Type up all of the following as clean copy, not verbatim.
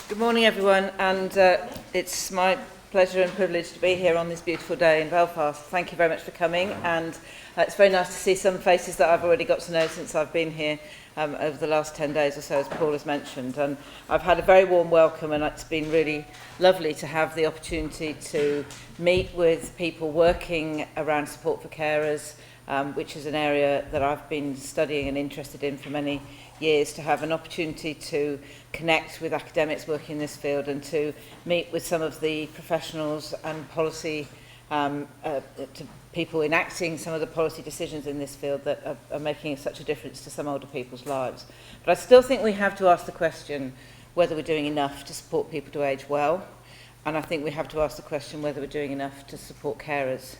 Good morning, everyone, and it's my pleasure and privilege to be here on this beautiful day in Belfast. Thank you very much for coming, and it's very nice to see some faces that I've already got to know since I've been here over the last 10 days or so, as Paul has mentioned. And I've had a very warm welcome, and it's been really lovely to have the opportunity to meet with people working around support for carers, which is an area that I've been studying and interested in for many years, to have an opportunity to connect with academics working in this field and to meet with some of the professionals and policy to people enacting some of the policy decisions in this field that are making such a difference to some older people's lives. But I still think we have to ask the question whether we're doing enough to support people to age well, and I think we have to ask the question whether we're doing enough to support carers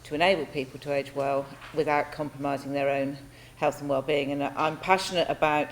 to enable people to age well without compromising their own health and well-being. And I'm passionate about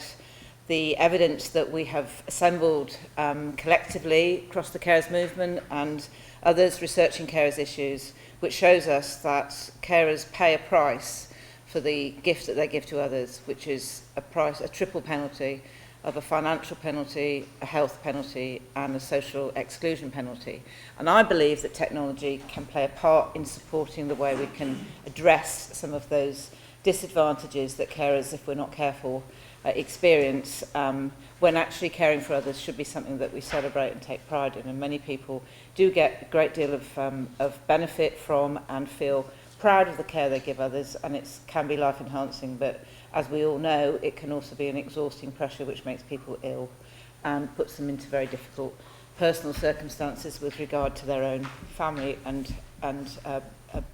the evidence that we have assembled collectively across the carers movement and others researching carers issues, which shows us that carers pay a price for the gift that they give to others, which is a triple penalty of a financial penalty, a health penalty, and a social exclusion penalty. And I believe that technology can play a part in supporting the way we can address some of those disadvantages that carers, if we're not careful, experience when actually caring for others should be something that we celebrate and take pride in. And many people do get a great deal of benefit from and feel proud of the care they give others, and it can be life enhancing, but as we all know, it can also be an exhausting pressure which makes people ill and puts them into very difficult personal circumstances with regard to their own family and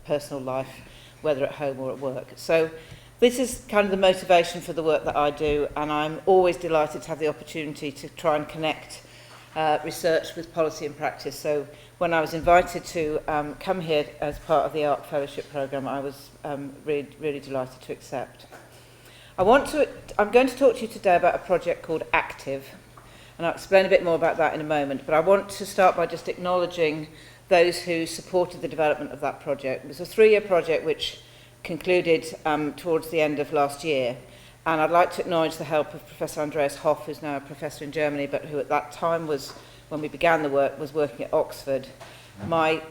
personal life, whether at home or at work. So this is kind of the motivation for the work that I do, and I'm always delighted to have the opportunity to try and connect research with policy and practice. So when I was invited to come here as part of the ARK Fellowship Programme, I was really delighted to accept. I'm going to talk to you today about a project called Active, and I'll explain a bit more about that in a moment, but I want to start by just acknowledging those who supported the development of that project. It was a 3-year project which concluded towards the end of last year, and I'd like to acknowledge the help of Professor Andreas Hoff, who's now a professor in Germany, but who at that time was, when we began the work, was working at Oxford. My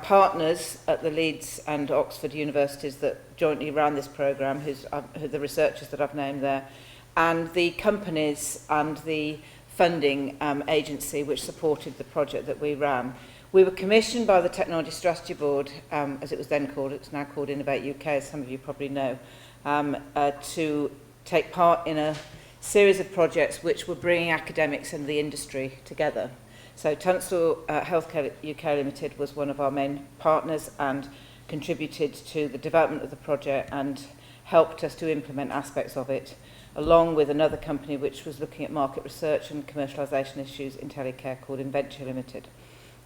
partners at the Leeds and Oxford universities that jointly ran this programme, who are the researchers that I've named there, and the companies and the funding agency which supported the project that we ran. We were commissioned by the Technology Strategy Board, as it was then called, it's now called Innovate UK, as some of you probably know, to take part in a series of projects which were bringing academics and the industry together. So Tunstall Healthcare UK Limited was one of our main partners and contributed to the development of the project and helped us to implement aspects of it, along with another company which was looking at market research and commercialisation issues in telecare called Inventure Limited.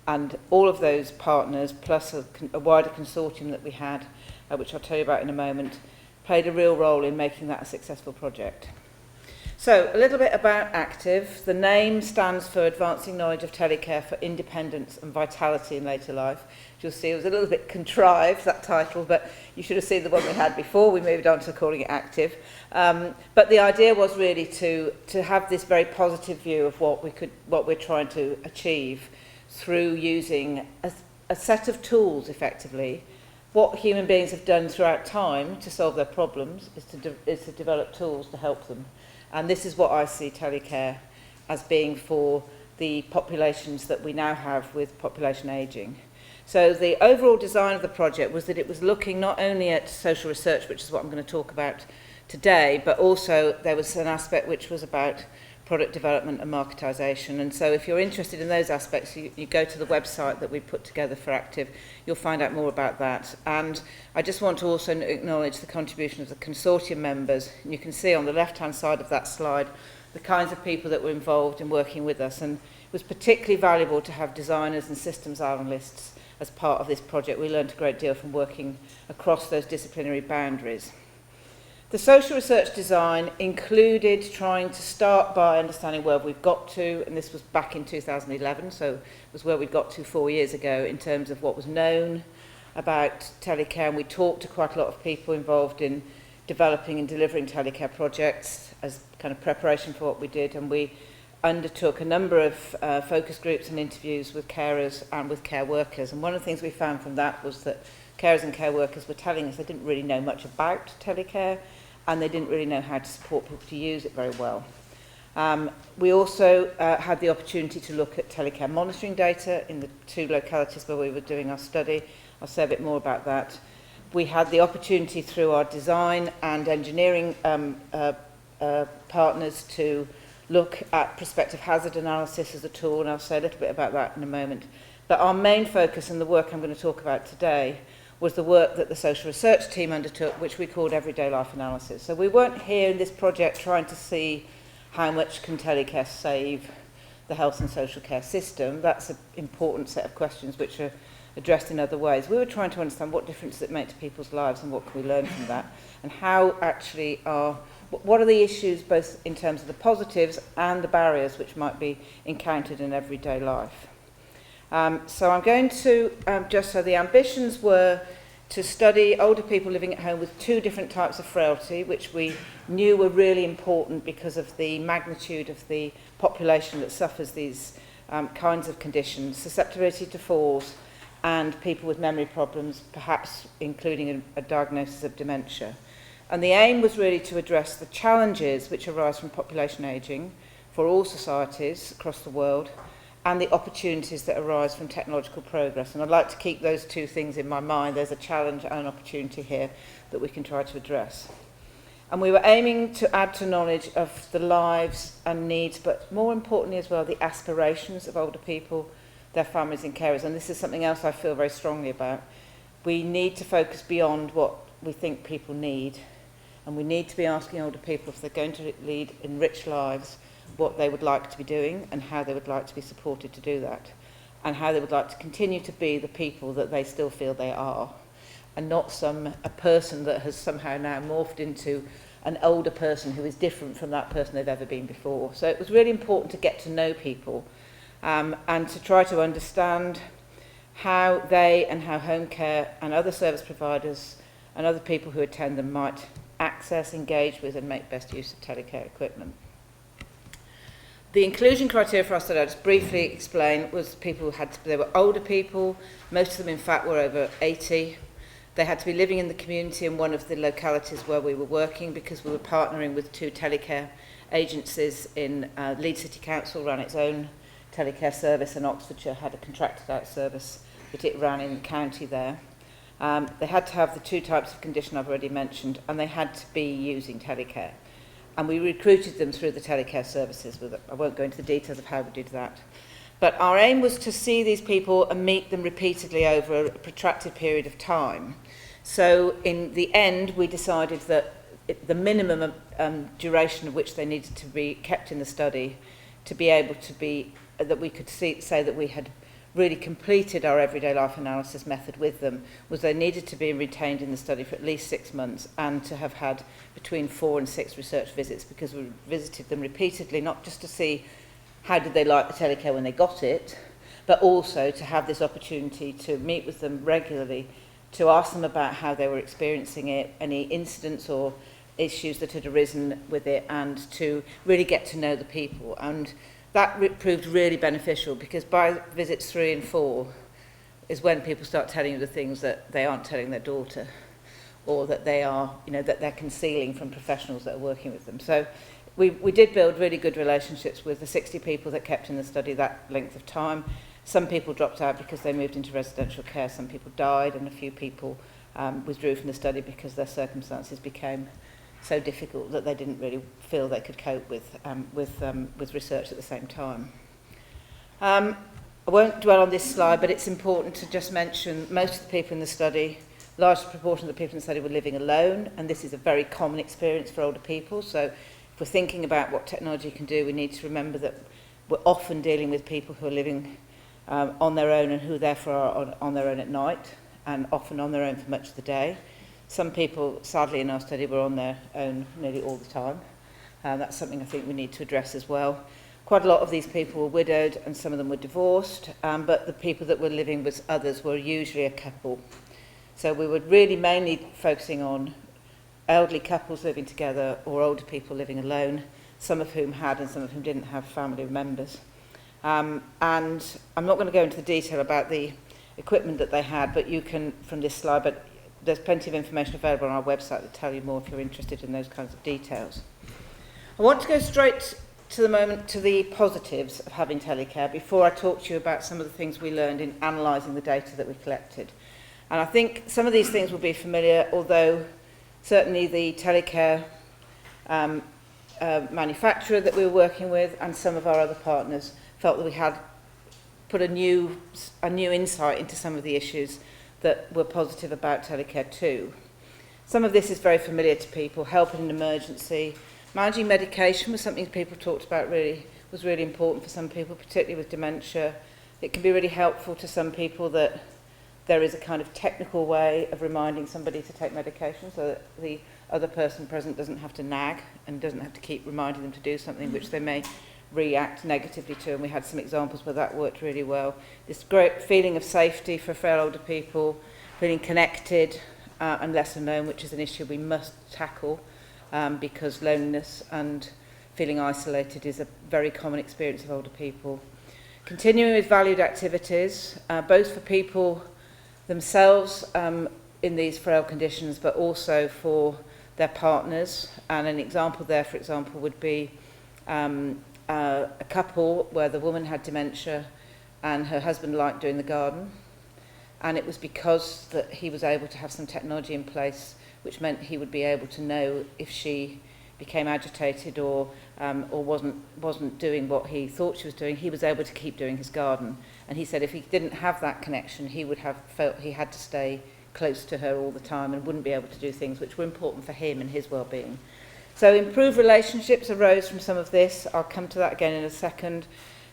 And all of those partners, plus a wider consortium that we had, which I'll tell you about in a moment, played a real role in making that a successful project. So, a little bit about Active. The name stands for Advancing Knowledge of Telecare for Independence and Vitality in Later Life. You'll see it was a little bit contrived, that title, but you should have seen the one we had before. We moved on to calling it Active. But the idea was really to have this very positive view of what we're trying to achieve through using a set of tools, effectively. What human beings have done throughout time to solve their problems is to develop tools to help them. And this is what I see telecare as being for the populations that we now have with population ageing. So the overall design of the project was that it was looking not only at social research, which is what I'm going to talk about today, but also there was an aspect which was about product development and marketisation. And so if you're interested in those aspects, you go to the website that we put together for Active, you'll find out more about that. And I just want to also acknowledge the contribution of the consortium members. You can see on the left-hand side of that slide the kinds of people that were involved in working with us, and it was particularly valuable to have designers and systems analysts as part of this project. We learned a great deal from working across those disciplinary boundaries. The social research design included trying to start by understanding where we've got to, and this was back in 2011, so it was where we got to 4 years ago in terms of what was known about telecare, and we talked to quite a lot of people involved in developing and delivering telecare projects as kind of preparation for what we did, and we undertook a number of focus groups and interviews with carers and with care workers. And one of the things we found from that was that carers and care workers were telling us they didn't really know much about telecare, and they didn't really know how to support people to use it very well. We also had the opportunity to look at telecare monitoring data in the 2 localities where we were doing our study. I'll say a bit more about that. We had the opportunity through our design and engineering partners to look at prospective hazard analysis as a tool, and I'll say a little bit about that in a moment. But our main focus and the work I'm going to talk about today was the work that the social research team undertook, which we called everyday life analysis. So we weren't here in this project trying to see how much can telecare save the health and social care system. That's an important set of questions which are addressed in other ways. We were trying to understand what difference does it make to people's lives and what can we learn from that, and how actually what are the issues both in terms of the positives and the barriers which might be encountered in everyday life. So I'm going to, just so the ambitions were to study older people living at home with 2 different types of frailty, which we knew were really important because of the magnitude of the population that suffers these kinds of conditions, susceptibility to falls, and people with memory problems, perhaps including a diagnosis of dementia. And the aim was really to address the challenges which arise from population ageing for all societies across the world, and the opportunities that arise from technological progress. And I'd like to keep those 2 things in my mind. There's a challenge and an opportunity here that we can try to address. And we were aiming to add to knowledge of the lives and needs, but more importantly as well, the aspirations of older people, their families and carers. And this is something else I feel very strongly about. We need to focus beyond what we think people need, and we need to be asking older people if they're going to lead enriched lives, what they would like to be doing and how they would like to be supported to do that, and how they would like to continue to be the people that they still feel they are, and not a person that has somehow now morphed into an older person who is different from that person they've ever been before. So it was really important to get to know people and to try to understand how they and how home care and other service providers and other people who attend them might access, engage with and make best use of telecare equipment. The inclusion criteria for our study, I'll just briefly explain, was people who they were older people. Most of them in fact were over 80. They had to be living in the community in one of the localities where we were working, because we were partnering with 2 telecare agencies in Leeds City Council ran its own telecare service, and Oxfordshire had a contracted out service that it ran in the county there. They had to have the 2 types of condition I've already mentioned, and they had to be using telecare. And we recruited them through the telecare services. I won't go into the details of how we did that. But our aim was to see these people and meet them repeatedly over a protracted period of time. So in the end, we decided that the minimum duration of which they needed to be kept in the study to be able to be, that we could say that we had really completed our everyday life analysis method with them, was they needed to be retained in the study for at least 6 months, and to have had between 4 and 6 research visits, because we visited them repeatedly, not just to see how did they like the telecare when they got it, but also to have this opportunity to meet with them regularly, to ask them about how they were experiencing it, any incidents or issues that had arisen with it, and to really get to know the people. And that proved really beneficial, because by visits 3 and 4 is when people start telling you the things that they aren't telling their daughter, or that they are, that they're concealing from professionals that are working with them. So we did build really good relationships with the 60 people that kept in the study that length of time. Some people dropped out because they moved into residential care, some people died, and a few people withdrew from the study because their circumstances became so difficult that they didn't really feel they could cope with research at the same time. I won't dwell on this slide, but it's important to just mention most of the people in the study, large proportion of the people in the study were living alone, and this is a very common experience for older people. So if we're thinking about what technology can do, we need to remember that we're often dealing with people who are living on their own, and who therefore are on their own at night, and often on their own for much of the day. Some people, sadly, in our study were on their own nearly all the time. That's something I think we need to address as well. Quite a lot of these people were widowed, and some of them were divorced, but the people that were living with others were usually a couple. So we were really mainly focusing on elderly couples living together, or older people living alone. some of whom had and some of whom didn't have family members. And I'm not going to go into the detail about the equipment that they had, but you can, from this slide, but there's plenty of information available on our website that tell you more if you're interested in those kinds of details. I want to go straight to the positives of having telecare before I talk to you about some of the things we learned in analysing the data that we collected. And I think some of these things will be familiar, although certainly the telecare manufacturer that we were working with and some of our other partners felt that we had put a new insight into some of the issues that were positive about telecare too. Some of this is very familiar to people. Help in an emergency. Managing medication was something people talked about was really important for some people, particularly with dementia. It can be really helpful to some people that there is a kind of technical way of reminding somebody to take medication so that the other person present doesn't have to nag and doesn't have to keep reminding them to do something which they may react negatively to, and we had some examples where that worked really well. This great feeling of safety for frail older people, feeling connected and less alone, which is an issue we must tackle because loneliness and feeling isolated is a very common experience of older people. Continuing with valued activities, both for people themselves in these frail conditions, but also for their partners. And an example there, for example, would be a couple where the woman had dementia and her husband liked doing the garden, and it was because that he was able to have some technology in place which meant he would be able to know if she became agitated or wasn't doing what he thought she was doing. He was able to keep doing his garden, and he said if he didn't have that connection he would have felt he had to stay close to her all the time and wouldn't be able to do things which were important for him and his well-being. So improved relationships arose from some of this. I'll come to that again in a second.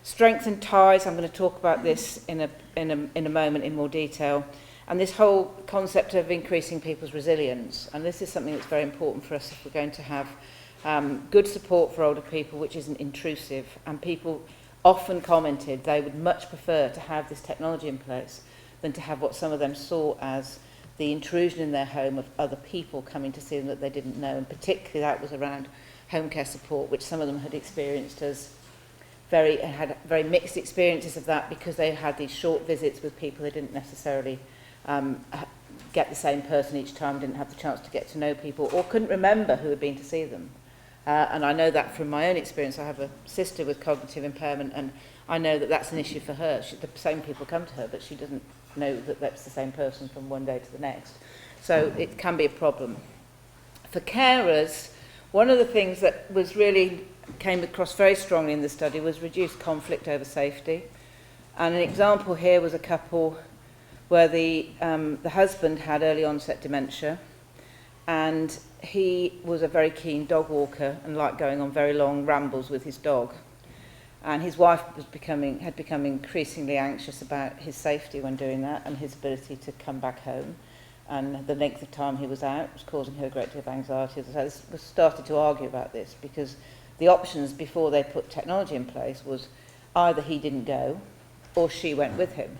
Strengthened ties, I'm going to talk about this in a moment in more detail. And this whole concept of increasing people's resilience. And this is something that's very important for us if we're going to have good support for older people, which isn't intrusive. And people often commented they would much prefer to have this technology in place than to have what some of them saw as the intrusion in their home of other people coming to see them that they didn't know, and particularly that was around home care support, which some of them had experienced as had very mixed experiences of that because they had these short visits with people they didn't necessarily get the same person each time, didn't have the chance to get to know people, or couldn't remember who had been to see them. And I know that from my own experience. I have a sister with cognitive impairment, and I know that that's an issue for her. The same people come to her, but she doesn't know that that's the same person from one day to the next. So it can be a problem. For carers, one of the things that was really came across very strongly in the study was reduced conflict over safety. And an example here was a couple where the husband had early onset dementia, and he was a very keen dog walker and liked going on very long rambles with his dog. And his wife had become increasingly anxious about his safety when doing that and his ability to come back home. And the length of time he was out was causing her a great deal of anxiety. So we started to argue about this because the options before they put technology in place was either he didn't go or she went with him.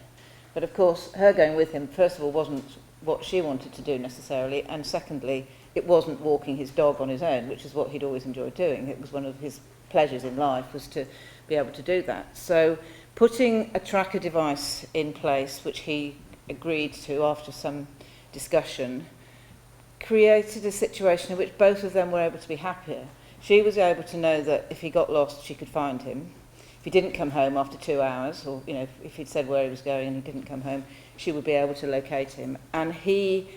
But of course, her going with him, first of all, wasn't what she wanted to do necessarily, and secondly, it wasn't walking his dog on his own, which is what he'd always enjoyed doing. It was one of his pleasures in life, was to be able to do that. So putting a tracker device in place, which he agreed to after some discussion, created a situation in which both of them were able to be happier. She was able to know that if he got lost, she could find him. If he didn't come home after 2 hours, or if he'd said where he was going and he didn't come home, she would be able to locate him. And he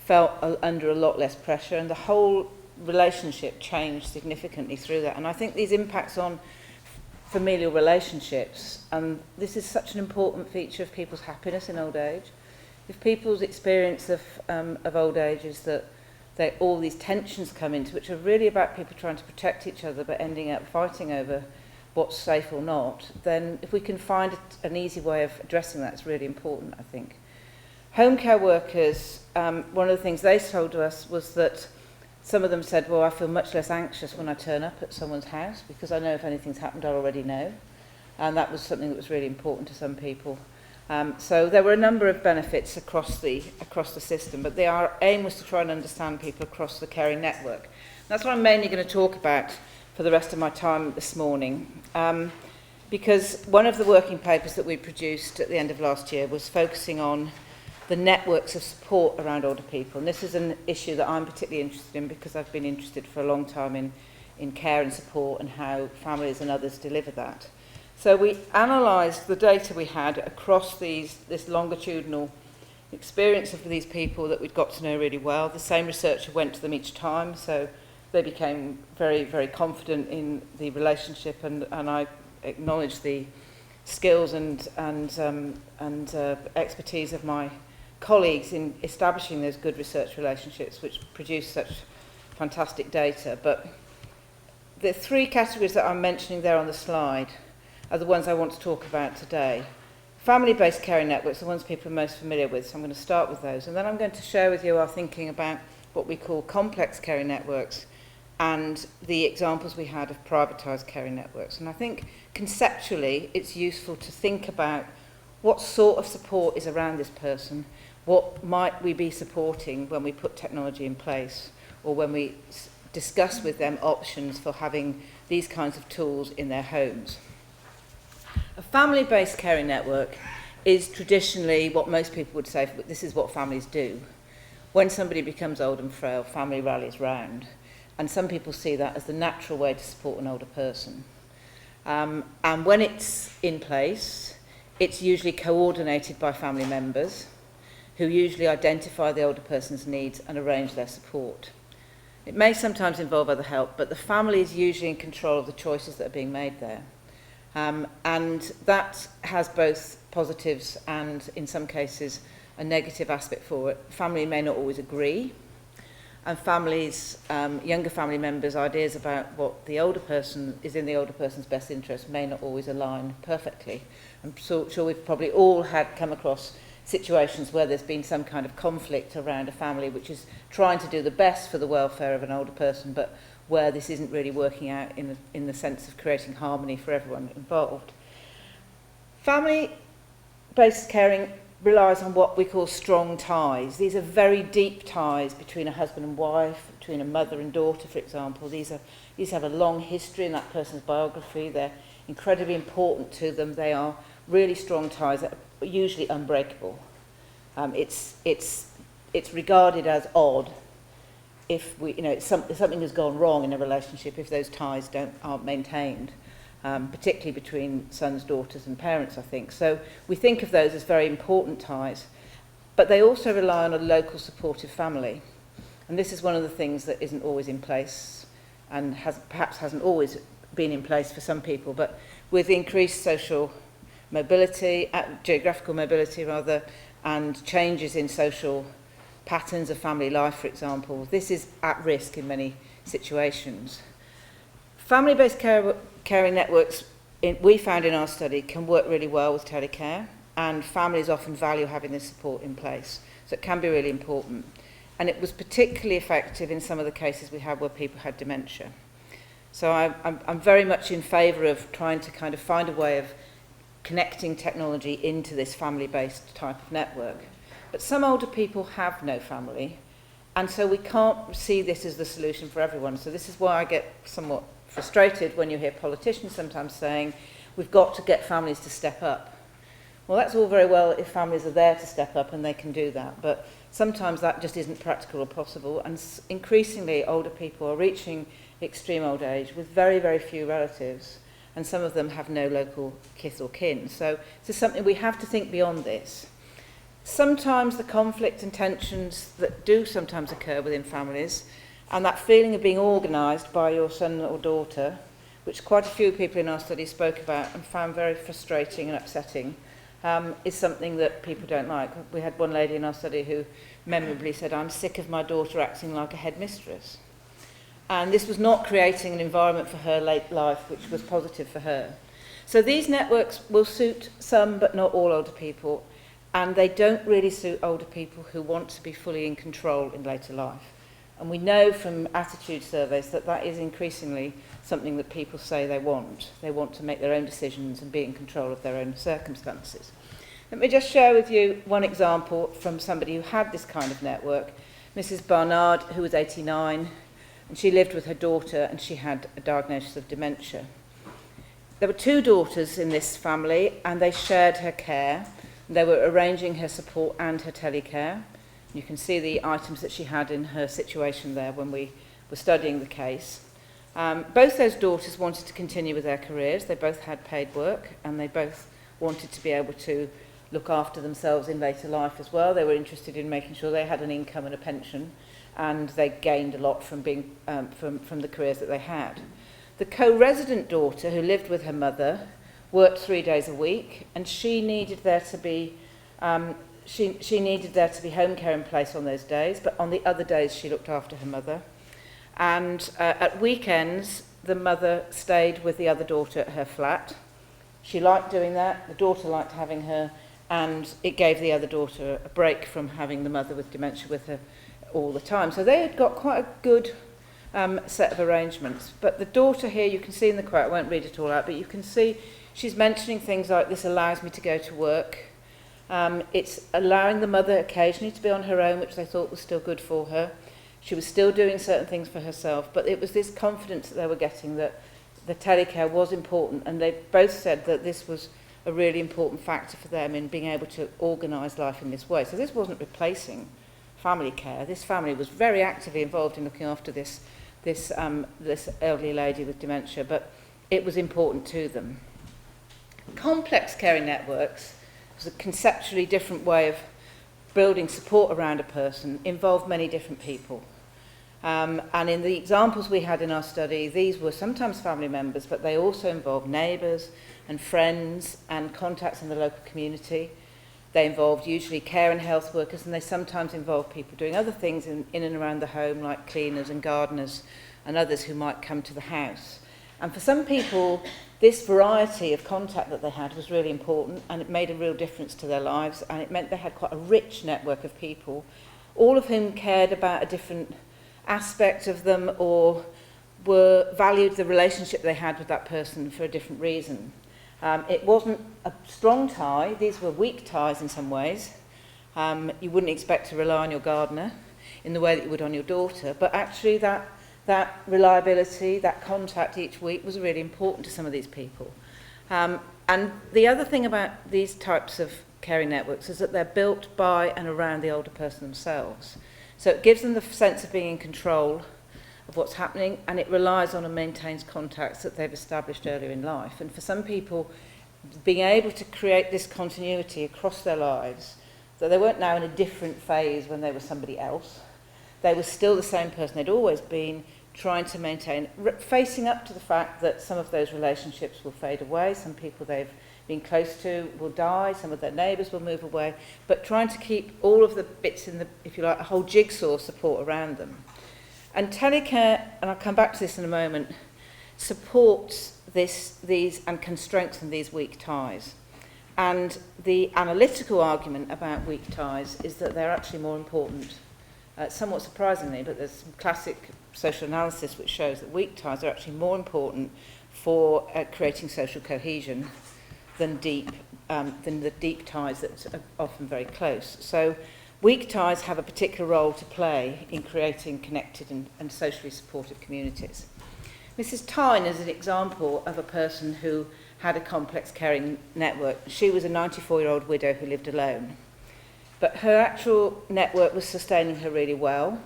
felt under a lot less pressure, and the whole relationship changed significantly through that. And I think these impacts on familial relationships, and this is such an important feature of people's happiness in old age. If people's experience of old age is that all these tensions come into, which are really about people trying to protect each other but ending up fighting over what's safe or not, then if we can find an easy way of addressing that, it's really important, I think. Home care workers, one of the things they told us was that some of them said, well, I feel much less anxious when I turn up at someone's house because I know if anything's happened, I already know. And that was something that was really important to some people. So there were a number of benefits across the system, but our aim was to try and understand people across the caring network. And that's what I'm mainly going to talk about for the rest of my time this morning. Because one of the working papers that we produced at the end of last year was focusing on the networks of support around older people. And this is an issue that I'm particularly interested in because I've been interested for a long time in care and support and how families and others deliver that. So we analysed the data we had across this longitudinal experience of these people that we'd got to know really well. The same researcher went to them each time, so they became very, very confident in the relationship, and I acknowledge the skills and expertise of my colleagues in establishing those good research relationships which produce such fantastic data. But the three categories that I'm mentioning there on the slide are the ones I want to talk about today. Family-based caring networks are the ones people are most familiar with, so I'm going to start with those. And then I'm going to share with you our thinking about what we call complex caring networks and the examples we had of privatized caring networks. And I think conceptually it's useful to think about what sort of support is around this person, what might we be supporting when we put technology in place, or when we discuss with them options for having these kinds of tools in their homes. A family-based caring network is traditionally what most people would say, this is what families do. When somebody becomes old and frail, family rallies round. And some people see that as the natural way to support an older person. And when it's in place, it's usually coordinated by family members who usually identify the older person's needs and arrange their support. It may sometimes involve other help, but the family is usually in control of the choices that are being made there. And that has both positives and, in some cases, a negative aspect for it. Family may not always agree, and families, younger family members' ideas about what the older person is in the older person's best interest may not always align perfectly. I'm sure we've probably all come across situations where there's been some kind of conflict around a family which is trying to do the best for the welfare of an older person, but where this isn't really working out in the sense of creating harmony for everyone involved. Family-based caring relies on what we call strong ties. These are very deep ties between a husband and wife, between a mother and daughter, for example. These have a long history in that person's biography. They're incredibly important to them. They are really strong ties that are usually unbreakable. It's regarded as odd if something has gone wrong in a relationship if those ties aren't maintained, particularly between sons, daughters and parents, I think. So we think of those as very important ties, but they also rely on a local supportive family. And this is one of the things that isn't always in place and perhaps hasn't always been in place for some people, but with increased social mobility, geographical mobility rather, and changes in social patterns of family life, for example, this is at risk in many situations. Family-based caring networks, we found in our study, can work really well with telecare, and families often value having this support in place. So it can be really important. And it was particularly effective in some of the cases we had where people had dementia. So I'm very much in favour of trying to kind of find a way of connecting technology into this family-based type of network. But some older people have no family, and so we can't see this as the solution for everyone. So this is why I get somewhat frustrated when you hear politicians sometimes saying, we've got to get families to step up. Well, that's all very well if families are there to step up and they can do that, but sometimes that just isn't practical or possible, and increasingly older people are reaching extreme old age with very, very few relatives, and some of them have no local kith or kin. So this is something we have to think beyond this. Sometimes the conflict and tensions that do sometimes occur within families, and that feeling of being organised by your son or daughter, which quite a few people in our study spoke about and found very frustrating and upsetting, is something that people don't like. We had one lady in our study who memorably said, I'm sick of my daughter acting like a headmistress. And this was not creating an environment for her late life which was positive for her. So these networks will suit some but not all older people, and they don't really suit older people who want to be fully in control in later life. And we know from attitude surveys that that is increasingly something that people say they want. They want to make their own decisions and be in control of their own circumstances. Let me just share with you one example from somebody who had this kind of network. Mrs. Barnard, who was 89, and she lived with her daughter, and she had a diagnosis of dementia. There were 2 daughters in this family, and they shared her care. They were arranging her support and her telecare. You can see the items that she had in her situation there when we were studying the case. Both those daughters wanted to continue with their careers. They both had paid work, and they both wanted to be able to look after themselves in later life as well. They were interested in making sure they had an income and a pension, and they gained a lot from being from the careers that they had. The co-resident daughter, who lived with her mother, worked 3 days a week, and she needed there to be she needed there to be home care in place on those days, but on the other days she looked after her mother. And at weekends, the mother stayed with the other daughter at her flat. She liked doing that, the daughter liked having her, and it gave the other daughter a break from having the mother with dementia with her all the time. So they had got quite a good set of arrangements. But the daughter here, you can see in the quote, I won't read it all out, but you can see she's mentioning things like, this allows me to go to work. It's allowing the mother occasionally to be on her own, which they thought was still good for her. She was still doing certain things for herself, but it was this confidence that they were getting that the telecare was important, and they both said that this was a really important factor for them in being able to organise life in this way. So this wasn't replacing family care. This family was very actively involved in looking after this elderly lady with dementia, but it was important to them. Complex caring networks was a conceptually different way of building support around a person, involved many different people. And in the examples we had in our study, these were sometimes family members, but they also involved neighbours and friends and contacts in the local community. They involved usually care and health workers, and they sometimes involved people doing other things in and around the home, like cleaners and gardeners and others who might come to the house. And for some people, this variety of contact that they had was really important, and it made a real difference to their lives, and it meant they had quite a rich network of people, all of whom cared about a different aspect of them or valued the relationship they had with that person for a different reason. It wasn't a strong tie. These were weak ties in some ways. You wouldn't expect to rely on your gardener in the way that you would on your daughter, but actually that reliability, that contact each week was really important to some of these people. And the other thing about these types of caring networks is that they're built by and around the older person themselves. So it gives them the sense of being in control of what's happening, and it relies on and maintains contacts that they've established earlier in life. And for some people, being able to create this continuity across their lives, that they weren't now in a different phase when they were somebody else. They were still the same person they'd always been, trying to maintain, facing up to the fact that some of those relationships will fade away, some people they've been close to will die, some of their neighbours will move away, but trying to keep all of the bits in the, if you like, a whole jigsaw support around them. And telecare, and I'll come back to this in a moment, supports these and can strengthen these weak ties. And the analytical argument about weak ties is that they're actually more important, somewhat surprisingly, but there's some classic social analysis which shows that weak ties are actually more important for creating social cohesion than the deep ties that are often very close. So weak ties have a particular role to play in creating connected and socially supportive communities. Mrs. Tyne is an example of a person who had a complex caring network. She was a 94-year-old widow who lived alone. But her actual network was sustaining her really well.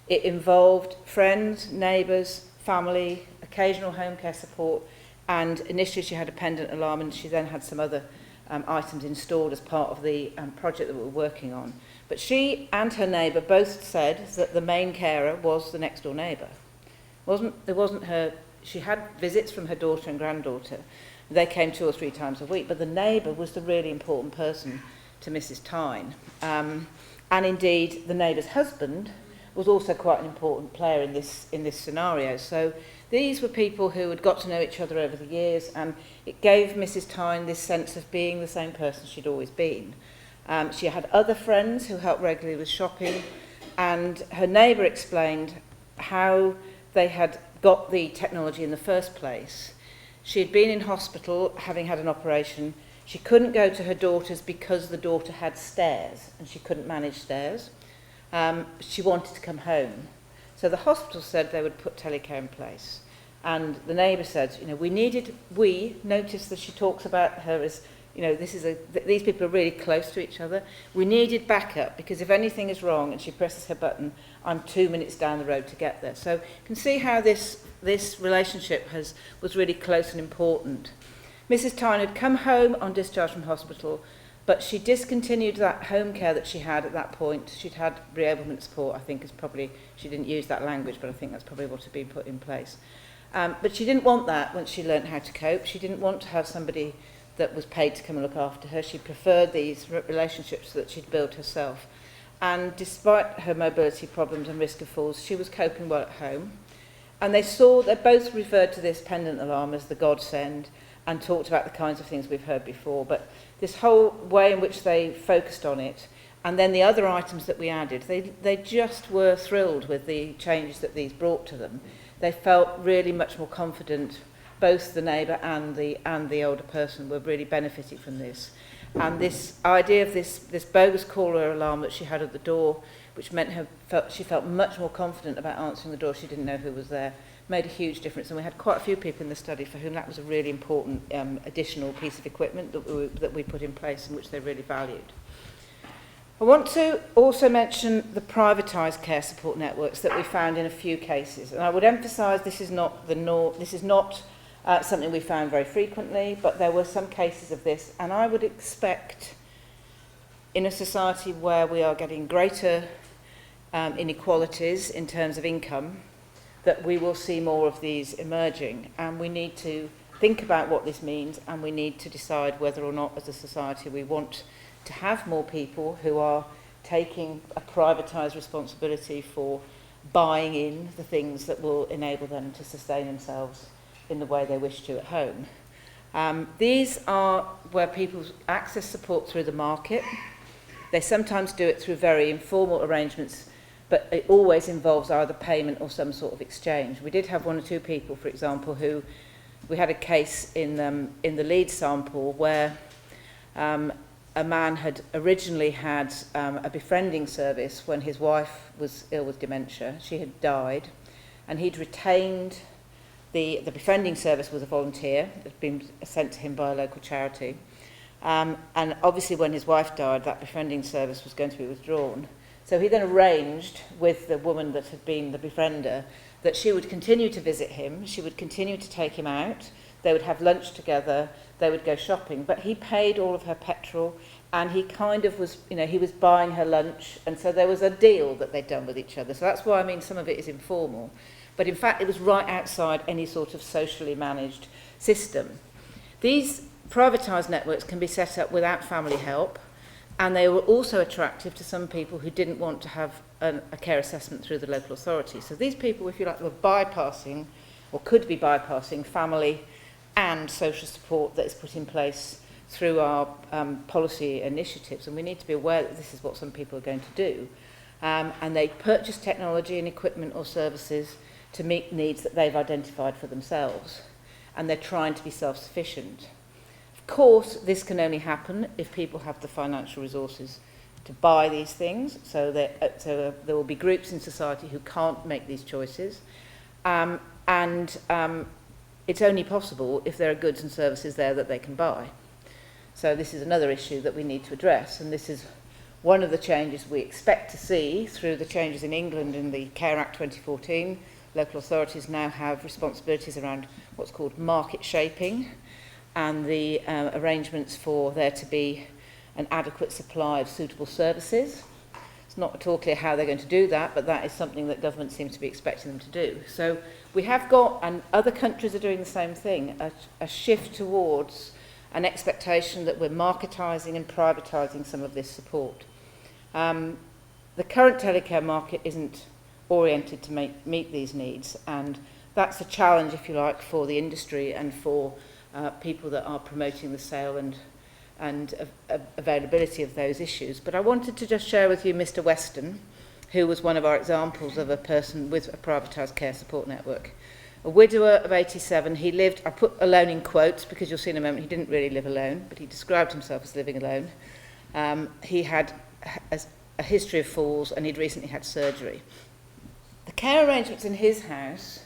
It involved friends, neighbours, family, occasional home care support, and initially she had a pendant alarm, and she then had some other items installed as part of the project that we were working on. But she and her neighbour both said that the main carer was the next door neighbour. It wasn't her. She had visits from her daughter and granddaughter. They came 2 or 3 times a week, but the neighbour was the really important person to Mrs. Tyne. And indeed, the neighbour's husband was also quite an important player in this scenario. So these were people who had got to know each other over the years, and it gave Mrs. Tyne this sense of being the same person she'd always been. She had other friends who helped regularly with shopping, and her neighbour explained how they had got the technology in the first place. She had been in hospital, having had an operation. She couldn't go to her daughter's because the daughter had stairs, and she couldn't manage stairs. She wanted to come home. So the hospital said they would put telecare in place. And the neighbour said, we noticed that she talks about her as, these people are really close to each other. We needed backup because if anything is wrong and she presses her button, I'm 2 minutes down the road to get there. So you can see how this relationship was really close and important. Mrs. Tyne had come home on discharge from hospital, but she discontinued that home care that she had at that point. She'd had reablement support, I think, she didn't use that language, but I think that's probably what had been put in place. But she didn't want that once she learnt how to cope. She didn't want to have somebody that was paid to come and look after her. She preferred these relationships that she'd built herself. And despite her mobility problems and risk of falls, she was coping well at home. And they both referred to this pendant alarm as the godsend and talked about the kinds of things we've heard before. But this whole way in which they focused on it, and then the other items that we added, they just were thrilled with the changes that these brought to them. They felt really much more confident. Both the neighbour and the older person were really benefiting from this. And this idea of this bogus caller alarm that she had at the door, which meant she felt much more confident about answering the door. She didn't know who was there. Made a huge difference. And we had quite a few people in the study for whom that was a really important additional piece of equipment that we put in place and which they really valued. I want to also mention the privatised care support networks that we found in a few cases. And I would emphasise this is not something we found very frequently, but there were some cases of this, and I would expect in a society where we are getting greater inequalities in terms of income, that we will see more of these emerging, and we need to think about what this means, and we need to decide whether or not as a society we want to have more people who are taking a privatised responsibility for buying in the things that will enable them to sustain themselves in the way they wish to at home. These are where people access support through the market. They sometimes do it through very informal arrangements, but it always involves either payment or some sort of exchange. We did have one or two people, for example, who we had a case in the Leeds sample where a man had originally had a befriending service when his wife was ill with dementia. She had died, and he'd retained the befriending service was a volunteer that had been sent to him by a local charity. And obviously when his wife died, that befriending service was going to be withdrawn. So he then arranged with the woman that had been the befriender that she would continue to visit him, she would continue to take him out, they would have lunch together, they would go shopping, but he paid all of her petrol, and he kind of was, he was buying her lunch, and so there was a deal that they'd done with each other. So that's why I mean some of it is informal. But in fact, it was right outside any sort of socially managed system. These privatised networks can be set up without family help, and they were also attractive to some people who didn't want to have a care assessment through the local authority. So these people, if you like, were bypassing, or could be bypassing, family and social support that is put in place through our policy initiatives. And we need to be aware that this is what some people are going to do. And they purchase technology and equipment or services to meet needs that they've identified for themselves. And they're trying to be self-sufficient. Of course, this can only happen if people have the financial resources to buy these things. So there will be groups in society who can't make these choices. It's only possible if there are goods and services there that they can buy. So this is another issue that we need to address, and this is one of the changes we expect to see through the changes in England in the Care Act 2014. Local authorities now have responsibilities around what's called market shaping, and the arrangements for there to be an adequate supply of suitable services. It's not at all clear how they're going to do that, but that is something that government seems to be expecting them to do. So we have got, and other countries are doing the same thing, a shift towards an expectation that we're marketising and privatising some of this support. The current telecare market isn't oriented to meet these needs, and that's a challenge, if you like, for the industry and for people that are promoting the sale and availability of those issues. But I wanted to just share with you Mr. Weston, who was one of our examples of a person with a privatised care support network. A widower of 87, he lived, I put alone in quotes because you'll see in a moment he didn't really live alone, but he described himself as living alone. He had a history of falls and he'd recently had surgery. The care arrangements in his house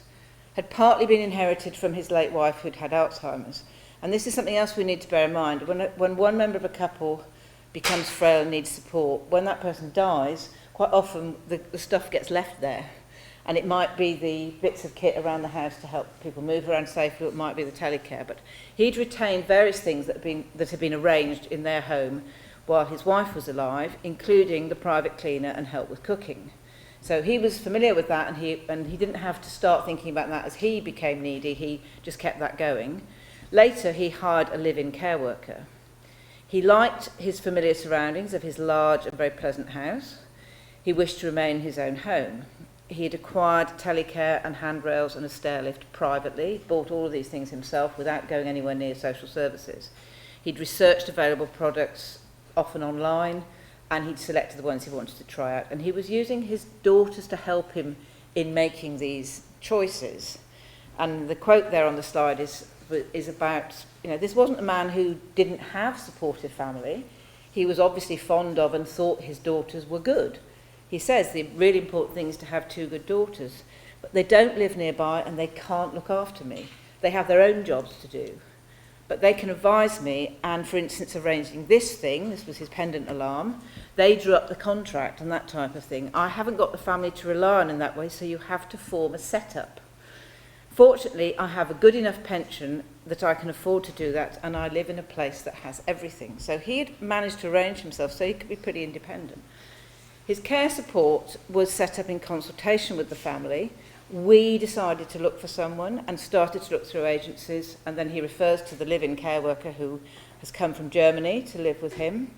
had partly been inherited from his late wife who'd had Alzheimer's. And this is something else we need to bear in mind. When one member of a couple becomes frail and needs support, when that person dies, quite often the stuff gets left there. And it might be the bits of kit around the house to help people move around safely, or it might be the telecare. But he'd retained various things that had been arranged in their home while his wife was alive, including the private cleaner and help with cooking. So he was familiar with that, and he didn't have to start thinking about that as he became needy. He just kept that going. Later, he hired a live-in care worker. He liked his familiar surroundings of his large and very pleasant house. He wished to remain in his own home. He had acquired telecare and handrails and a stair lift privately, bought all of these things himself without going anywhere near social services. He'd researched available products, often online, and he'd selected the ones he wanted to try out. And he was using his daughters to help him in making these choices. And the quote there on the slide is about, this wasn't a man who didn't have supportive family. He was obviously fond of and thought his daughters were good. He says the really important thing is to have 2 good daughters, but they don't live nearby and they can't look after me. They have their own jobs to do, but they can advise me, and for instance arranging this was his pendant alarm, they drew up the contract and that type of thing. I haven't got the family to rely on in that way, so you have to form a setup. Fortunately, I have a good enough pension that I can afford to do that, and I live in a place that has everything. So he had managed to arrange himself so he could be pretty independent. His care support was set up in consultation with the family. We decided to look for someone and started to look through agencies, and then he refers to the live-in care worker who has come from Germany to live with him.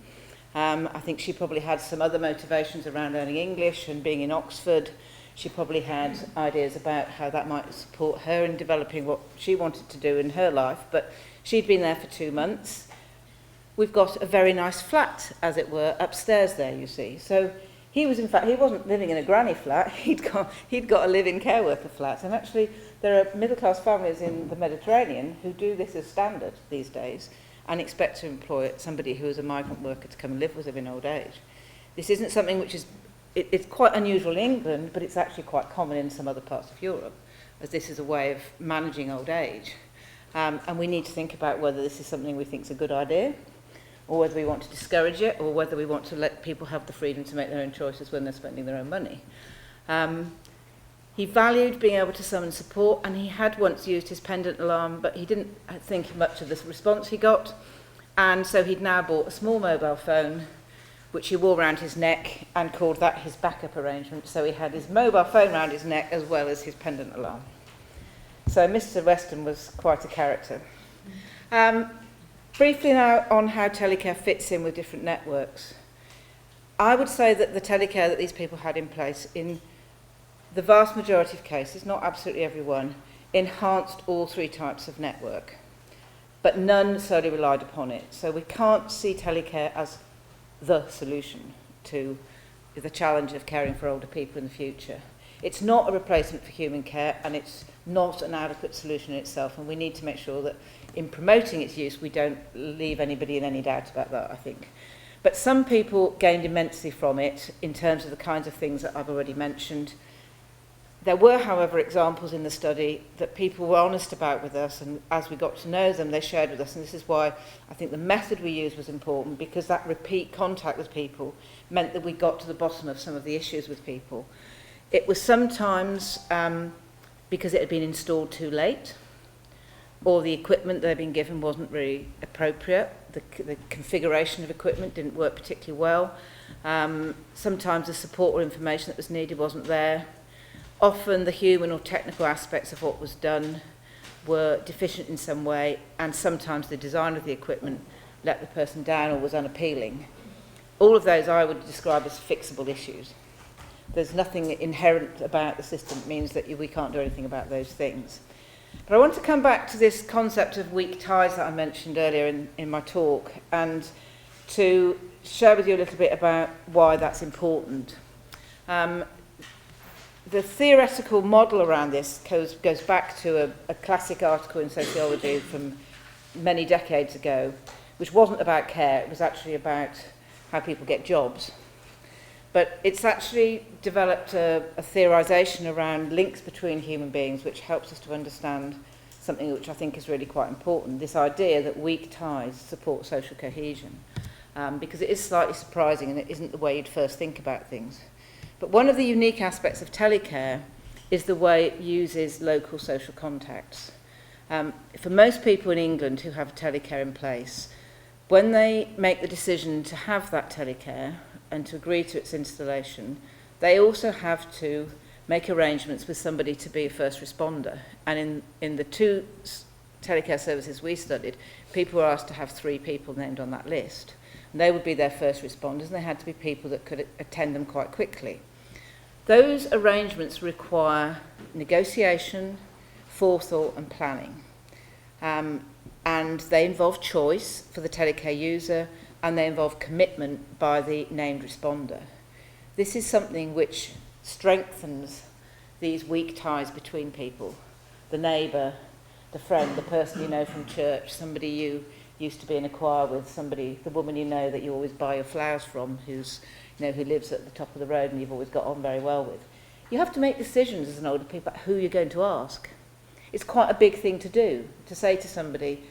I think she probably had some other motivations around learning English and being in Oxford. She probably had ideas about how that might support her in developing what she wanted to do in her life, but she'd been there for 2 months. We've got a very nice flat, as it were, upstairs there, you see. So he wasn't living in a granny flat, he'd got a live-in care worker flat. And actually, there are middle-class families in the Mediterranean who do this as standard these days and expect to employ somebody who is a migrant worker to come and live with them in old age. This isn't something which is, it's quite unusual in England, but it's actually quite common in some other parts of Europe, as this is a way of managing old age. And we need to think about whether this is something we think is a good idea, or whether we want to discourage it, or whether we want to let people have the freedom to make their own choices when they're spending their own money. He valued being able to summon support, and he had once used his pendant alarm, but he didn't think much of the response he got, and so he'd now bought a small mobile phone, which he wore around his neck, and called that his backup arrangement. So he had his mobile phone around his neck as well as his pendant alarm. So Mr. Weston was quite a character. Briefly now on how telecare fits in with different networks. I would say that the telecare that these people had in place, in the vast majority of cases, not absolutely everyone, enhanced all 3 types of network, but none solely relied upon it. So we can't see telecare as the solution to the challenge of caring for older people in the future. It's not a replacement for human care, and it's not an adequate solution in itself, and we need to make sure that in promoting its use we don't leave anybody in any doubt about that, I think. But some people gained immensely from it in terms of the kinds of things that I've already mentioned. There were, however, examples in the study that people were honest about with us, and as we got to know them, they shared with us, and this is why I think the method we used was important, because that repeat contact with people meant that we got to the bottom of some of the issues with people. It was sometimes because it had been installed too late, or the equipment they'd been given wasn't really appropriate. The configuration of equipment didn't work particularly well. Sometimes the support or information that was needed wasn't there. Often the human or technical aspects of what was done were deficient in some way, and sometimes the design of the equipment let the person down or was unappealing. All of those I would describe as fixable issues. There's nothing inherent about the system that means that we can't do anything about those things. But I want to come back to this concept of weak ties that I mentioned earlier in my talk, and to share with you a little bit about why that's important. The theoretical model around this goes back to a classic article in sociology from many decades ago, which wasn't about care, it was actually about how people get jobs. But it's actually developed a theorisation around links between human beings, which helps us to understand something which I think is really quite important, this idea that weak ties support social cohesion, because it is slightly surprising and it isn't the way you'd first think about things. But one of the unique aspects of telecare is the way it uses local social contacts. For most people in England who have telecare in place, when they make the decision to have that telecare and to agree to its installation, they also have to make arrangements with somebody to be a first responder. And in the two telecare services we studied, people were asked to have 3 people named on that list. And they would be their first responders, and they had to be people that could attend them quite quickly. Those arrangements require negotiation, forethought and planning. And they involve choice for the telecare user, and they involve commitment by the named responder. This is something which strengthens these weak ties between people. The neighbour, the friend, the person you know from church, somebody you used to be in a choir with, somebody, the woman you know that you always buy your flowers from, who lives at the top of the road and you've always got on very well with. You have to make decisions as an older people about who you're going to ask. It's quite a big thing to do, to say to somebody,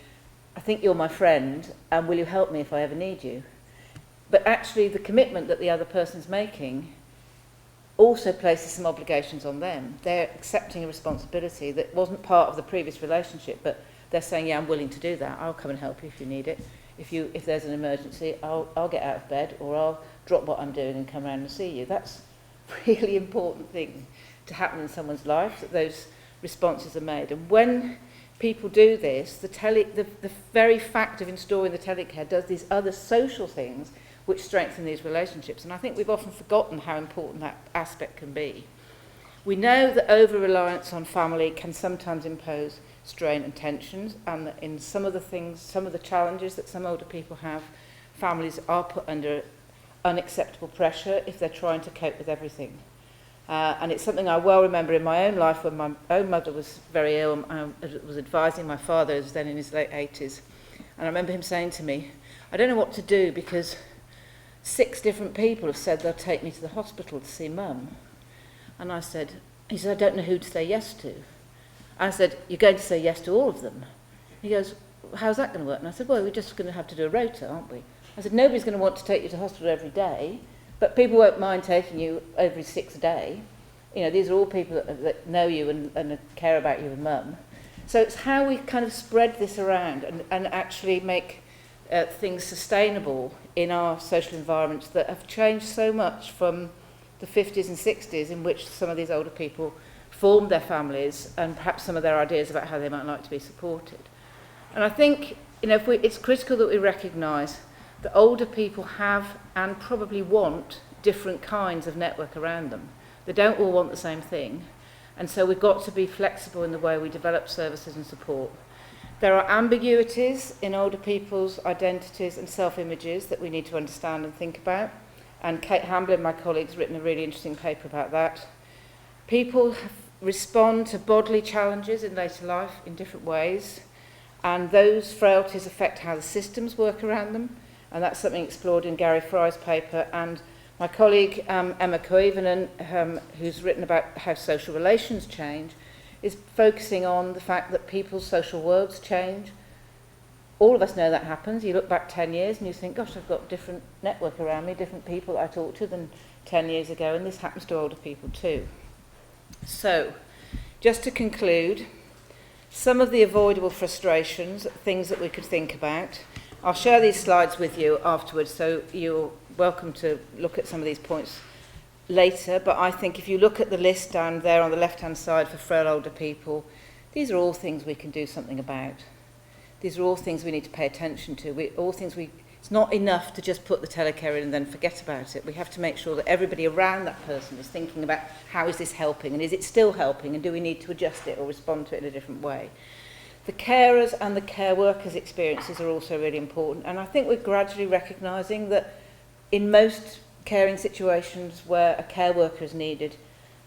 I think you're my friend, and will you help me if I ever need you? But actually the commitment that the other person's making also places some obligations on them. They're accepting a responsibility that wasn't part of the previous relationship, but they're saying, yeah, I'm willing to do that. I'll come and help you if you need it. If there's an emergency, I'll get out of bed, or I'll drop what I'm doing and come around and see you. That's a really important thing to happen in someone's life, that those responses are made. And when people do this, the very fact of installing the telecare does these other social things which strengthen these relationships. And I think we've often forgotten how important that aspect can be. We know that over-reliance on family can sometimes impose strain and tensions, and that in some of the challenges that some older people have, families are put under unacceptable pressure if they're trying to cope with everything. And it's something I well remember in my own life when my own mother was very ill. I was advising my father, who was then in his late 80s. And I remember him saying to me, I don't know what to do because 6 different people have said they'll take me to the hospital to see Mum. And he said, I don't know who to say yes to. I said, you're going to say yes to all of them? He goes, how's that going to work? And I said, well, we're just going to have to do a rota, aren't we? I said, nobody's going to want to take you to hospital every day, but people won't mind taking you every 6 a day. You know, these are all people that know you and care about you and Mum. So it's how we kind of spread this around and actually make things sustainable in our social environments that have changed so much from the 50s and 60s, in which some of these older people formed their families and perhaps some of their ideas about how they might like to be supported. And I think, you know, it's critical that we recognise that older people have and probably want different kinds of network around them. They don't all want the same thing. And so we've got to be flexible in the way we develop services and support. There are ambiguities in older people's identities and self-images that we need to understand and think about. And Kate Hamblin, my colleague, has written a really interesting paper about that. People respond to bodily challenges in later life in different ways, and those frailties affect how the systems work around them, and that's something explored in Gary Fry's paper. And my colleague Emma Koivunen, who's written about how social relations change, is focusing on the fact that people's social worlds change. All of us know that happens. You look back 10 years and you think, gosh, I've got a different network around me, different people that I talk to than 10 years ago, and this happens to older people too. So, just to conclude, some of the avoidable frustrations, things that we could think about. I'll share these slides with you afterwards, so you're welcome to look at some of these points later, but I think if you look at the list down there on the left-hand side for frail older people, these are all things we can do something about. These are all things we need to pay attention to. It's not enough to just put the telecare in and then forget about it. We have to make sure that everybody around that person is thinking about how is this helping, and is it still helping, and do we need to adjust it or respond to it in a different way. The carers and the care workers' experiences are also really important, and I think we're gradually recognising that in most caring situations where a care worker is needed,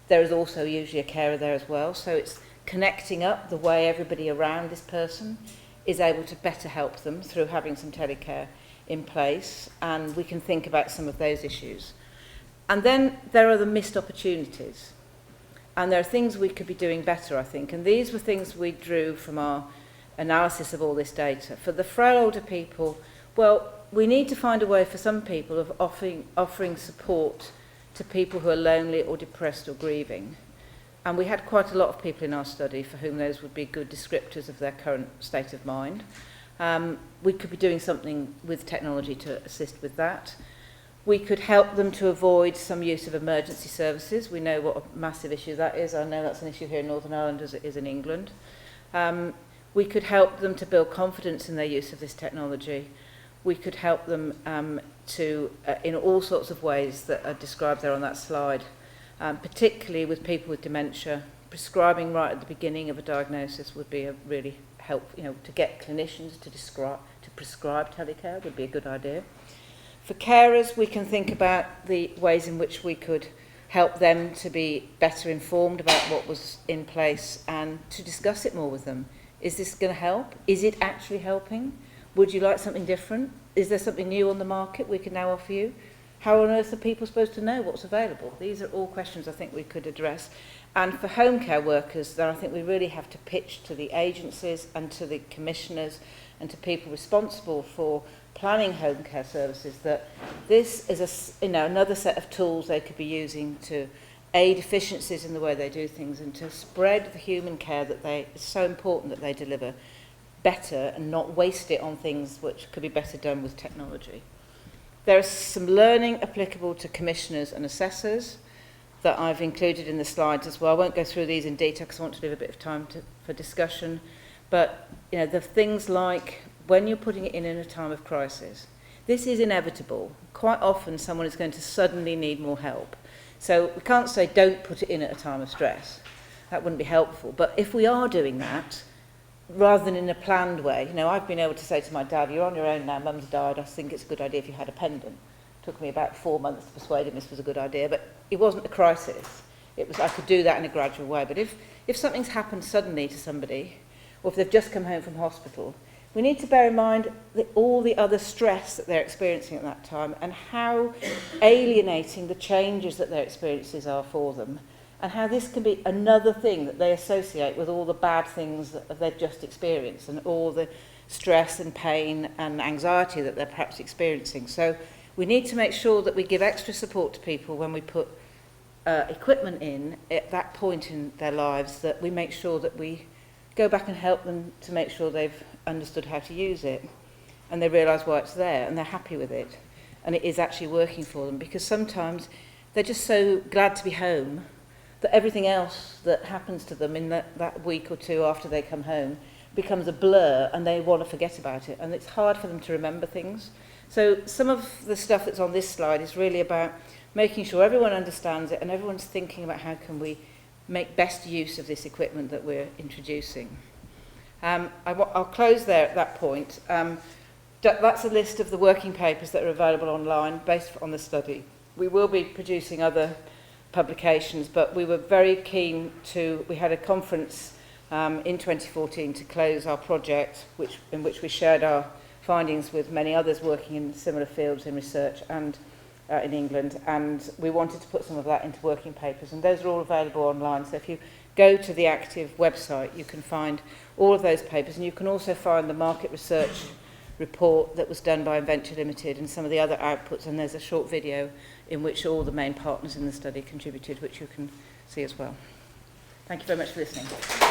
there is also usually a carer there as well. So it's connecting up the way everybody around this person is able to better help them through having some telecare in place, and we can think about some of those issues. And then there are the missed opportunities. And there are things we could be doing better, I think. And these were things we drew from our analysis of all this data. For the frail older people, well, we need to find a way for some people of offering support to people who are lonely or depressed or grieving. And we had quite a lot of people in our study for whom those would be good descriptors of their current state of mind. We could be doing something with technology to assist with that. We could help them to avoid some use of emergency services. We know what a massive issue that is. I know that's an issue here in Northern Ireland as it is in England. We could help them to build confidence in their use of this technology. We could help them in all sorts of ways that are described there on that slide, particularly with people with dementia. Prescribing right at the beginning of a diagnosis would be a really help. To get clinicians to prescribe telecare would be a good idea. For carers, we can think about the ways in which we could help them to be better informed about what was in place and to discuss it more with them. Is this going to help? Is it actually helping? Would you like something different? Is there something new on the market we can now offer you? How on earth are people supposed to know what's available? These are all questions I think we could address. And for home care workers, then I think we really have to pitch to the agencies and to the commissioners and to people responsible for planning home care services that this is another set of tools they could be using to aid efficiencies in the way they do things and to spread the human care that it's so important that they deliver better and not waste it on things which could be better done with technology. There is some learning applicable to commissioners and assessors that I've included in the slides as well. I won't go through these in detail because I want to leave a bit of time for discussion. But the things like when you're putting it in a time of crisis, this is inevitable. Quite often someone is going to suddenly need more help. So we can't say don't put it in at a time of stress. That wouldn't be helpful. But if we are doing that, rather than in a planned way, I've been able to say to my dad, you're on your own now, Mum's died, I think it's a good idea if you had a pendant. It took me about 4 months to persuade him this was a good idea, but it wasn't a crisis. I could do that in a gradual way. But if something's happened suddenly to somebody, or if they've just come home from hospital, we need to bear in mind all the other stress that they're experiencing at that time and how alienating the changes that their experiences are for them, and how this can be another thing that they associate with all the bad things that they've just experienced and all the stress and pain and anxiety that they're perhaps experiencing. So we need to make sure that we give extra support to people when we put equipment in at that point in their lives, that we make sure that we go back and help them to make sure they've understood how to use it and they realise why it's there and they're happy with it and it is actually working for them, because sometimes they're just so glad to be home that everything else that happens to them in that week or two after they come home becomes a blur and they want to forget about it, and it's hard for them to remember things. So some of the stuff that's on this slide is really about making sure everyone understands it and everyone's thinking about how can we make best use of this equipment that we're introducing. I'll close there at that point. That's a list of the working papers that are available online based on the study. We will be producing other publications, but we were very keen we had a conference in 2014 to close our project, in which we shared our findings with many others working in similar fields in research and in England, and we wanted to put some of that into working papers, and those are all available online. So if you go to the Active website, you can find all of those papers, and you can also find the market research report that was done by Inventure Limited and some of the other outputs, and there's a short video in which all the main partners in the study contributed, which you can see as well. Thank you very much for listening.